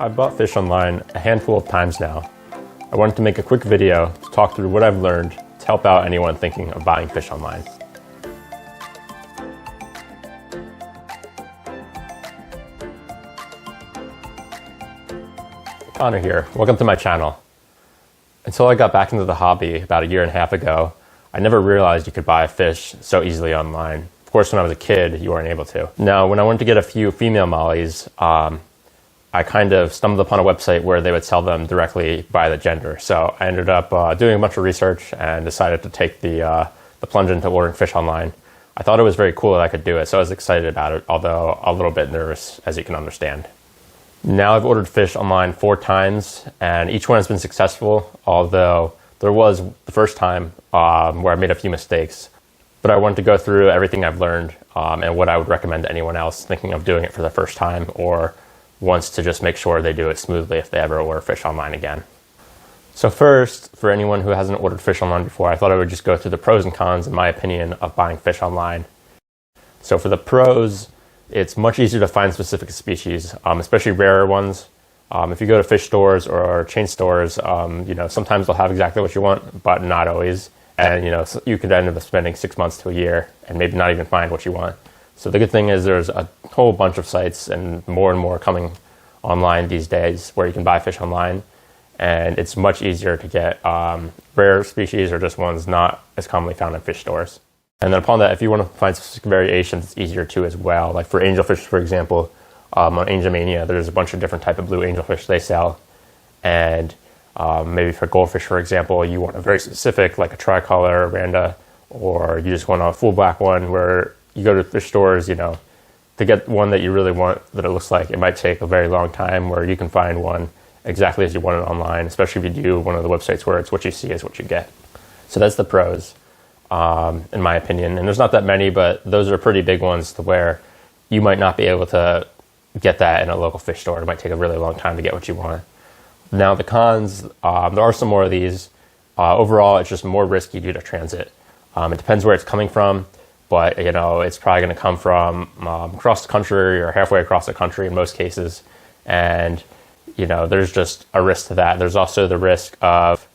I've bought fish online a handful of times now. I wanted to make a quick video to talk through what I've learned to help out anyone thinking of buying fish online. Connor here, welcome to my channel. Until I got back into the hobby about a year and a half ago, I never realized you could buy fish so easily online. Of course, when I was a kid, you weren't able to. Now, when I wanted to get a few female mollies, I kind of stumbled upon a website where they would sell them directly by the gender. So I ended up doing a bunch of research and decided to take the plunge into ordering fish online. I thought it was very cool that I could do it, so I was excited about it, although a little bit nervous, as you can understand. Now I've ordered fish online 4 times, and each one has been successful, although there was the first time where I made a few mistakes. But I wanted to go through everything I've learned and what I would recommend to anyone else thinking of doing it for the first time or wants to just make sure they do it smoothly if they ever order fish online again. So first, for anyone who hasn't ordered fish online before, I thought I would just go through the pros and cons, in my opinion, of buying fish online. So for the pros, it's much easier to find specific species, especially rarer ones. If you go to fish stores or chain stores, sometimes they'll have exactly what you want, but not always. And you could end up spending 6 months to a year and maybe not even find what you want. So the good thing is there's a whole bunch of sites and more coming online these days where you can buy fish online. And it's much easier to get rare species or just ones not as commonly found in fish stores. And then upon that, if you want to find specific variations, it's easier too as well. Like for angelfish, for example, on Angelmania, there's a bunch of different type of blue angelfish they sell. And maybe for goldfish, for example, you want a very specific, like a tricolor, randa, or you just want a full black one where you go to fish stores, to get one that you really want that it looks like, it might take a very long time, where you can find one exactly as you want it online, especially if you do one of the websites where it's what you see is what you get. So that's the pros, in my opinion. And there's not that many, but those are pretty big ones to where you might not be able to get that in a local fish store. It might take a really long time to get what you want. Now the cons, there are some more of these. Overall, it's just more risky due to transit. It depends where it's coming from. But, it's probably going to come from across the country or halfway across the country in most cases. And, there's just a risk to that. There's also the risk of,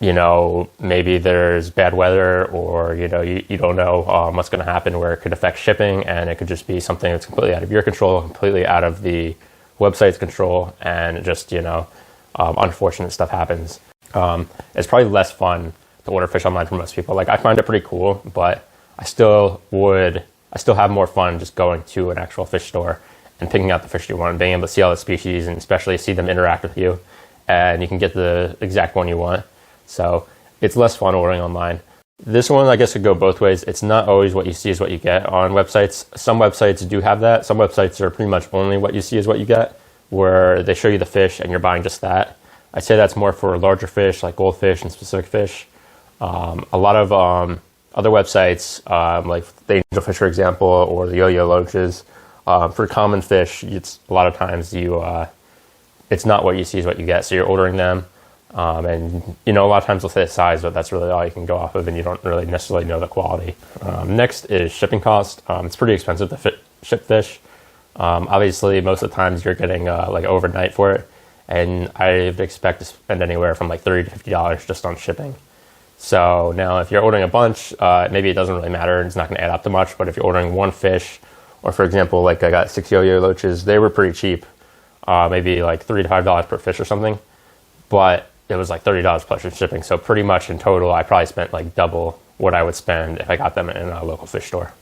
maybe there's bad weather or, you don't know what's going to happen where it could affect shipping. And it could just be something that's completely out of your control, completely out of the website's control. And just, unfortunate stuff happens. It's probably less fun to order fish online for most people. Like, I find it pretty cool, but I still have more fun just going to an actual fish store and picking out the fish you want and being able to see all the species and especially see them interact with you, and you can get the exact one you want. So it's less fun ordering online. This one, I guess, could go both ways. It's not always what you see is what you get on websites. Some websites do have that. Some websites are pretty much only what you see is what you get, where they show you the fish and you're buying just that. I'd say that's more for larger fish like goldfish and specific fish. A lot of other websites, like the angelfish, for example, or the yo-yo loaches, for common fish, it's a lot of times it's not what you see is what you get. So you're ordering them, and a lot of times they'll say the size, but that's really all you can go off of, and you don't really necessarily know the quality. Next is shipping cost. It's pretty expensive to ship fish. Obviously, most of the times you're getting like overnight for it, and I'd expect to spend anywhere from like $30 to $50 just on shipping. So now if you're ordering a bunch, maybe it doesn't really matter. It's not going to add up to much. But if you're ordering one fish, or for example, like I got 6 yo-yo loaches, they were pretty cheap, maybe like $3 to $5 per fish or something. But it was like $30 plus shipping. So pretty much in total, I probably spent like double what I would spend if I got them in a local fish store.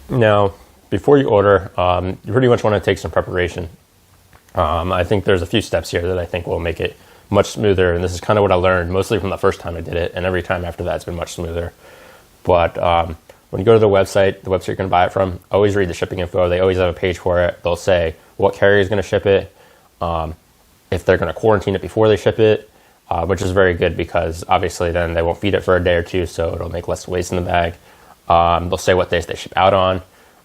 Now, before you order, you pretty much want to take some preparation. I think there's a few steps here that I think will make it much smoother, and this is kind of what I learned mostly from the first time I did it, and every time after that it's been much smoother. But when you go to the website you're going to buy it from, always read the shipping info. They always have a page for it. They'll say what carrier is going to ship it, if they're going to quarantine it before they ship it, which is very good because obviously then they won't feed it for a day or two, so it'll make less waste in the bag. They'll say what days they ship out on.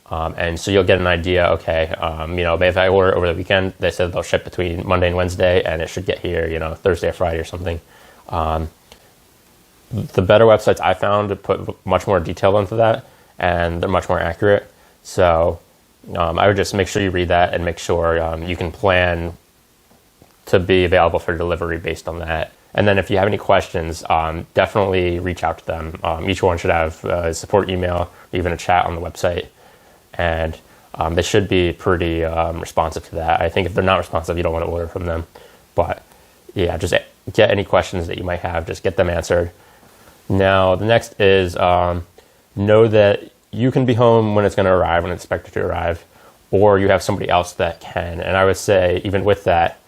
And so you'll get an idea, okay, if I order over the weekend, they said they'll ship between Monday and Wednesday, and it should get here, Thursday or Friday or something. The better websites I found to put much more detail into that, and they're much more accurate. So, I would just make sure you read that and make sure you can plan to be available for delivery based on that. And then if you have any questions, definitely reach out to them. Each one should have a support email, even a chat on the website. And they should be pretty responsive to that. I think if they're not responsive, you don't want to order from them. But yeah, just get any questions that you might have, just get them answered. Now, the next is know that you can be home when it's going to arrive, when it's expected to arrive, or you have somebody else that can. And I would say, even with that,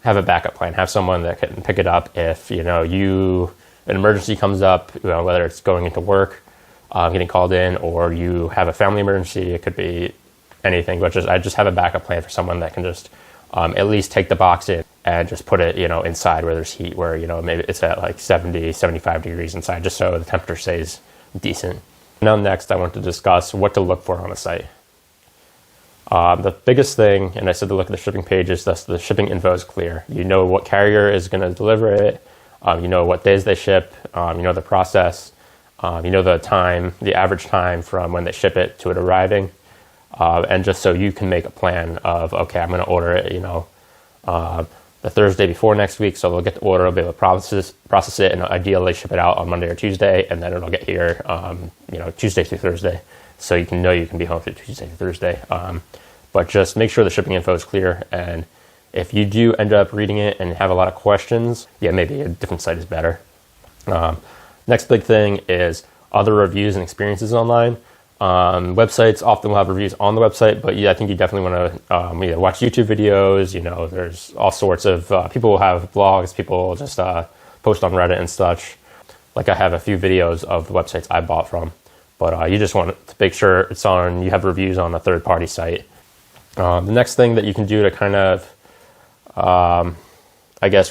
have a backup plan. Have someone that can pick it up if an emergency comes up, whether it's going into work, getting called in, or you have a family emergency. It could be anything, but I just have a backup plan for someone that can just at least take the box in and just put it, inside where there's heat, where, maybe it's at like 70, 75 degrees inside, just so the temperature stays decent. Now next, I want to discuss what to look for on a site. The biggest thing, and I said to look at the shipping pages, thus the shipping info is clear. You know what carrier is going to deliver it. You know what days they ship. You know the process. You know the time, the average time from when they ship it to it arriving. And just so you can make a plan of, okay, I'm going to order it, the Thursday before next week, so they'll get the order, they'll be able to process it, and ideally ship it out on Monday or Tuesday, and then it'll get here, Tuesday through Thursday, so you can be home through Tuesday through Thursday. But just make sure the shipping info is clear, and if you do end up reading it and have a lot of questions, maybe a different site is better. Next big thing is other reviews and experiences online. Websites often will have reviews on the website, but I think you definitely want to watch YouTube videos. There's all sorts of people will have blogs, people will just post on Reddit and such. Like I have a few videos of the websites I bought from, but you just want to make sure you have reviews on a third-party site. The next thing that you can do to kind of,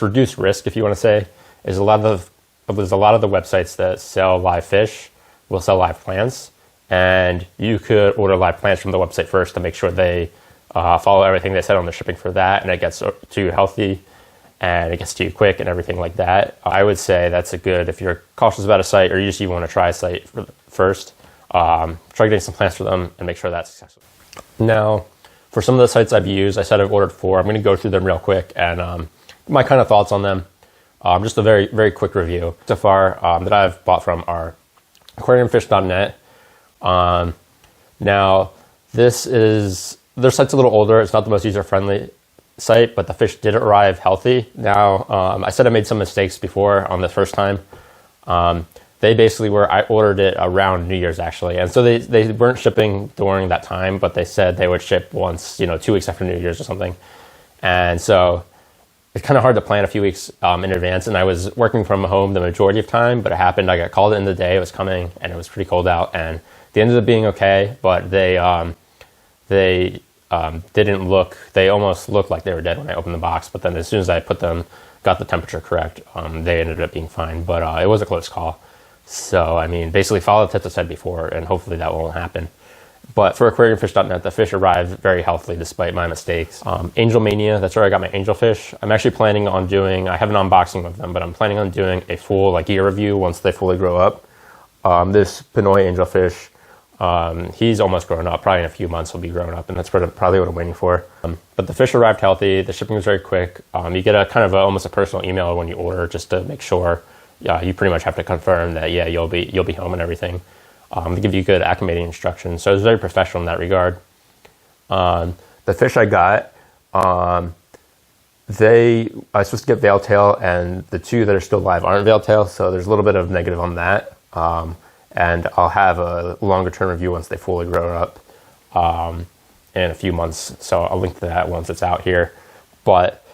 reduce risk, if you want to say, is there's a lot of the websites that sell live fish will sell live plants. And you could order live plants from the website first to make sure they follow everything they said on the shipping for that, and it gets to you healthy, and it gets to you quick, and everything like that. I would say that's if you're cautious about a site, or you want to try a site first, try getting some plants for them and make sure that's successful. Now, for some of the sites I've used, I said I've ordered 4. I'm going to go through them real quick and my kind of thoughts on them. Just a very, very quick review. So far that I've bought from are aquariumfish.net. Now their site's a little older. It's not the most user-friendly site, but the fish did arrive healthy. Now, I said I made some mistakes before on the first time. They basically I ordered it around New Year's actually. And so they weren't shipping during that time, but they said they would ship once, 2 weeks after New Year's or something. And so it's kind of hard to plan a few weeks in advance. And I was working from home the majority of time, but it happened. I got called in the day it was coming, and it was pretty cold out, and they ended up being okay, but they almost looked like they were dead when I opened the box. But then as soon as I got the temperature correct, they ended up being fine. But it was a close call. So, basically follow the tips I said before, and hopefully that won't happen. But for aquariumfish.net, the fish arrived very healthily despite my mistakes. Angel Mania, that's where I got my angelfish. I'm actually planning on I have an unboxing of them, but I'm planning on doing a full year review once they fully grow up. This Pinoy angelfish, he's almost grown up. Probably in a few months he'll be grown up, and that's probably what I'm waiting for. But the fish arrived healthy. The shipping was very quick. You get almost a personal email when you order, just to make sure. You pretty much have to confirm that you'll be home and everything. They give you good acclimating instructions, so it's very professional in that regard. The fish I got, I was supposed to get veil tail, and the 2 that are still live aren't veil tail, so there's a little bit of negative on that. And I'll have a longer term review once they fully grow up in a few months, so I'll link to that once it's out here. But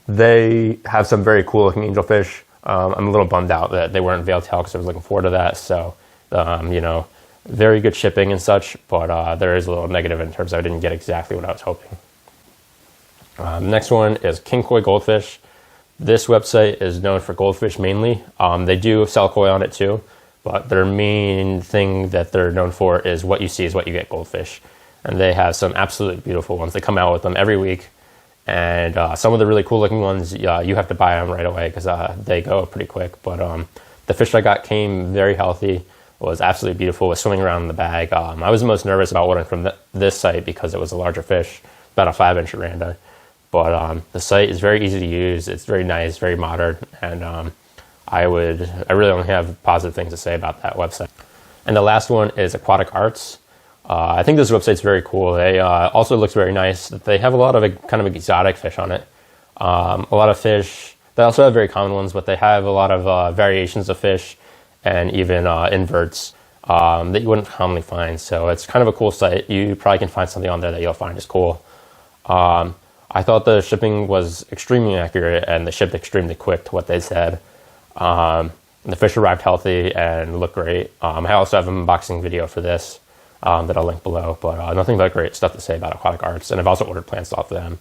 they have some very cool looking angelfish. I'm a little bummed out that they weren't veil tail because I was looking forward to that. So, very good shipping and such, but there is a little negative in terms of I didn't get exactly what I was hoping. The next one is King Koi Goldfish. This website is known for goldfish mainly. They do sell koi on it too, but their main thing that they're known for is what you see is what you get goldfish. And they have some absolutely beautiful ones. They come out with them every week. And some of the really cool looking ones, you have to buy them right away because they go pretty quick. But the fish I got came very healthy. was absolutely beautiful, was swimming around in the bag. I was the most nervous about ordering from this site because it was a larger fish, about a 5-inch Randa. But the site is very easy to use. It's very nice, very modern, and I really only have positive things to say about that website. And the last one is Aquatic Arts. I think this website's very cool. They also looks very nice. They have a lot of kind of exotic fish on it. A lot of fish. They also have very common ones, but they have a lot of variations of fish and even inverts that you wouldn't commonly find. So it's kind of a cool site. You probably can find something on there that you'll find is cool. I thought the shipping was extremely accurate and they shipped extremely quick to what they said. The fish arrived healthy and looked great. I also have an unboxing video for this that I'll link below, but nothing but great stuff to say about Aquatic Arts, and I've also ordered plants off them.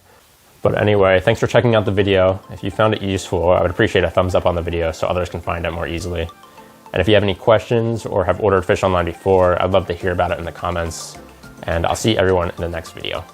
But anyway, thanks for checking out the video. If you found it useful, I would appreciate a thumbs up on the video so others can find it more easily. And if you have any questions or have ordered fish online before, I'd love to hear about it in the comments. And I'll see everyone in the next video.